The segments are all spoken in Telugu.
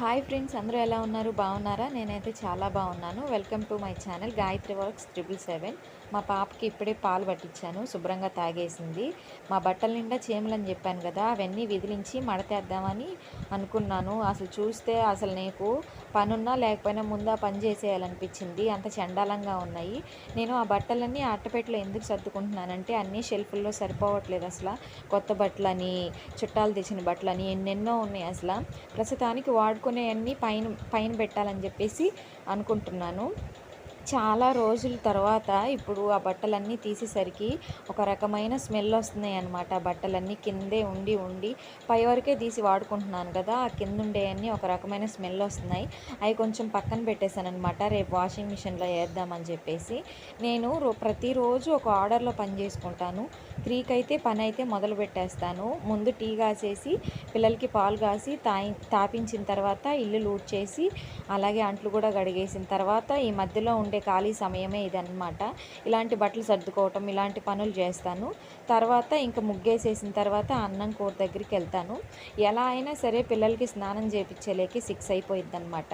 హాయ్ ఫ్రెండ్స్, అందరూ ఎలా ఉన్నారు? బాగున్నారా? నేనైతే చాలా బాగున్నాను. Welcome to my channel Gayatri works 777. మా పాపకి ఇప్పుడే పాలు పట్టించాను, శుభ్రంగా తాగేసింది. మా బట్టల నిండా చీమలని చెప్పాను కదా, అవన్నీ విదిలించి మడతేద్దామని అనుకున్నాను. అసలు నీకు పనున్నా లేకపోయినా ముందు ఆ పని చేసేయాలనిపించింది. అంత చండాలంగా ఉన్నాయి. నేను ఆ బట్టలన్నీ అట్టపెట్టెలో ఎందుకు సర్దుకుంటున్నానంటే అన్నీ షెల్ఫ్ల్లో సరిపోవట్లేదు. అసలు కొత్త బట్టలని, చుట్టాలు తెచ్చిన బట్టలని ఎన్నెన్నో ఉన్నాయి. అసలు ప్రస్తుతానికి వాడుకునేవన్నీ పైన పైన పెట్టాలని చెప్పేసి అనుకుంటున్నాను. చాలా రోజుల తర్వాత ఇప్పుడు ఆ బట్టలన్నీ తీసేసరికి ఒక రకమైన స్మెల్ వస్తున్నాయి అన్నమాట. ఆ బట్టలన్నీ కిందే ఉండి ఉండి పై వరకే తీసి వాడుకుంటున్నాను కదా, ఆ కింద ఉండేవన్నీ ఒక రకమైన స్మెల్ వస్తున్నాయి. అవి కొంచెం పక్కన పెట్టేశాను అనమాట, రేపు వాషింగ్ మిషన్లో వేద్దామని చెప్పేసి. నేను ప్రతిరోజు ఒక ఆర్డర్లో పని చేసుకుంటాను. 3కి అయితే పని అయితే మొదలు పెట్టేస్తాను. ముందు టీ కాసేసి పిల్లలకి పాలు కాసి తాపించిన తర్వాత ఇల్లు లూడ్ చేసి అలాగే అంట్లు కూడా కడిగేసిన తర్వాత ఈ మధ్యలో ఉండే ఖాళీ సమయమే ఇదన్నమాట. ఇలాంటి బట్టలు సర్దుకోవటం, ఇలాంటి పనులు చేస్తాను. తర్వాత ఇంకా ముగ్గేసేసిన తర్వాత అన్నం కూర దగ్గరికి వెళ్తాను. ఎలా అయినా సరే పిల్లలకి స్నానం చేయించలేకే 6 అయిపోయిద్ది అనమాట.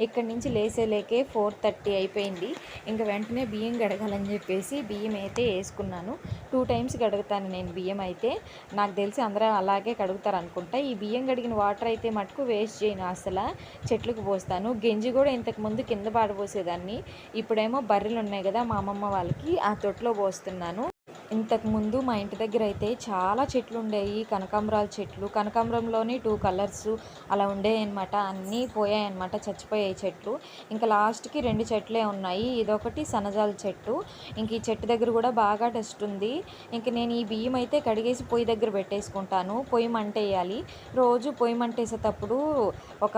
ఇక్కడి నుంచి లేసేలేకే 4:30 అయిపోయింది. ఇంకా వెంటనే బియ్యం గడగాలని చెప్పేసి బియ్యం అయితే వేసుకున్నాను. 2 టైమ్స్ కడుగుతాను నేను బియ్యం అయితే. నాకు తెలిసి అందరూ అలాగే కడుగుతారు అనుకుంటా. ఈ బియ్యం కడిగిన వాటర్ అయితే మటుకు వేస్ట్ చేయను, అసలు చెట్లకు పోస్తాను. గంజి కూడా ఇంతకుముందు కింద పారబోసేదాన్ని. ఇప్పుడేమో బర్రెలు ఉన్నాయి కదా మా అమ్మమ్మ వాళ్ళకి, ఆ తొట్లో పోస్తున్నాను. ఇంతకుముందు మా ఇంటి దగ్గర అయితే చాలా చెట్లు ఉండేవి, కనకాంబరాల చెట్లు. కనకాంబరంలోని 2 కలర్స్ అలా ఉండేవి అనమాట. అన్నీ పోయాయి అనమాట, చచ్చిపోయాయి చెట్లు. ఇంకా లాస్ట్కి 2 చెట్లే ఉన్నాయి. ఇదొకటి సన్నజాల చెట్టు. ఇంక ఈ చెట్టు దగ్గర కూడా బాగా డస్ట్ ఉంది. ఇంక నేను ఈ బియ్యం అయితే కడిగేసి పొయ్యి దగ్గర పెట్టేసుకుంటాను. పొయ్యి మంటేయాలి. రోజు పొయ్యి మంటేసేటప్పుడు ఒక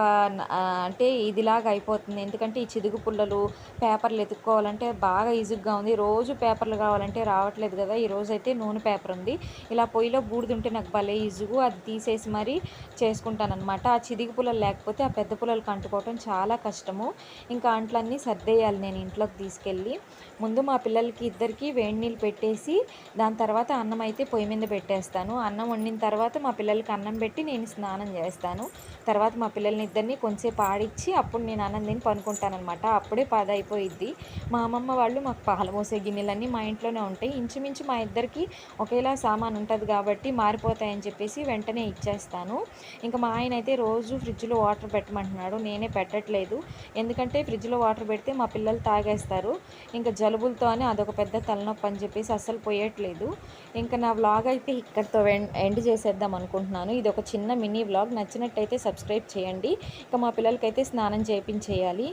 అంటే ఇదిలాగా అయిపోతుంది. ఎందుకంటే ఈ చిదుగు పుల్లలు, పేపర్లు ఎత్తుక్కోవాలంటే బాగా ఈజీగా ఉంది. రోజు పేపర్లు కావాలంటే రావట్లేదు కదా. ఈరోజు అయితే నూనె పేపర్ ఉంది. ఇలా పొయ్యిలో బూడిదుంటే నాకు భలే ఈజీగా అది తీసేసి మరీ చేసుకుంటానమాట. ఆ చిదిగి పుల్లలు లేకపోతే ఆ పెద్ద పుల్లలకు అంటుకోవటం చాలా కష్టము. ఇంకా అంట్లన్నీ సర్దేయాలి నేను ఇంట్లోకి తీసుకెళ్ళి. ముందు మా పిల్లలకి ఇద్దరికి వేడి నీళ్ళు పెట్టేసి దాని తర్వాత అన్నం అయితే పొయ్యి మీద పెట్టేస్తాను. అన్నం వండిన తర్వాత మా పిల్లలకి అన్నం పెట్టి నేను స్నానం చేస్తాను. తర్వాత మా పిల్లల్ని ఇద్దరిని కొంచెంసేపు ఆడిచ్చి అప్పుడు నేను అన్నం తిని పనుకుంటానమాట. అప్పుడే 10 అయిపోయిద్ది. మా అమ్మమ్మ వాళ్ళు మాకు పాలు పోసే గిన్నెలన్నీ మా ఇంట్లోనే ఉంటాయి. ఇంచుమించు మా ఇద్దరికి ఒకేలా సామాన్ ఉంటుంది కాబట్టి మారిపోతాయని చెప్పేసి వెంటనే ఇచ్చేస్తాను. ఇంకా మా ఆయన అయితే రోజు ఫ్రిడ్జ్లో వాటర్ పెట్టమంటున్నాడు. నేనే పెట్టట్లేదు. ఎందుకంటే ఫ్రిడ్జ్లో వాటర్ పెడితే మా పిల్లలు తాగేస్తారు. ఇంకా జలుబులతో అని అదొక పెద్ద తలనొప్పి అని చెప్పేసి అస్సలు పోయట్లేదు. ఇంకా నా వ్లాగ్ అయితే ఇక్కడితో ఎండ్ చేసేద్దాం అనుకుంటున్నాను. ఇది ఒక చిన్న మినీ వ్లాగ్. నచ్చినట్టయితే సబ్స్క్రైబ్ చేయండి. ఇంకా మా పిల్లలకైతే స్నానం చేయించేయాలి.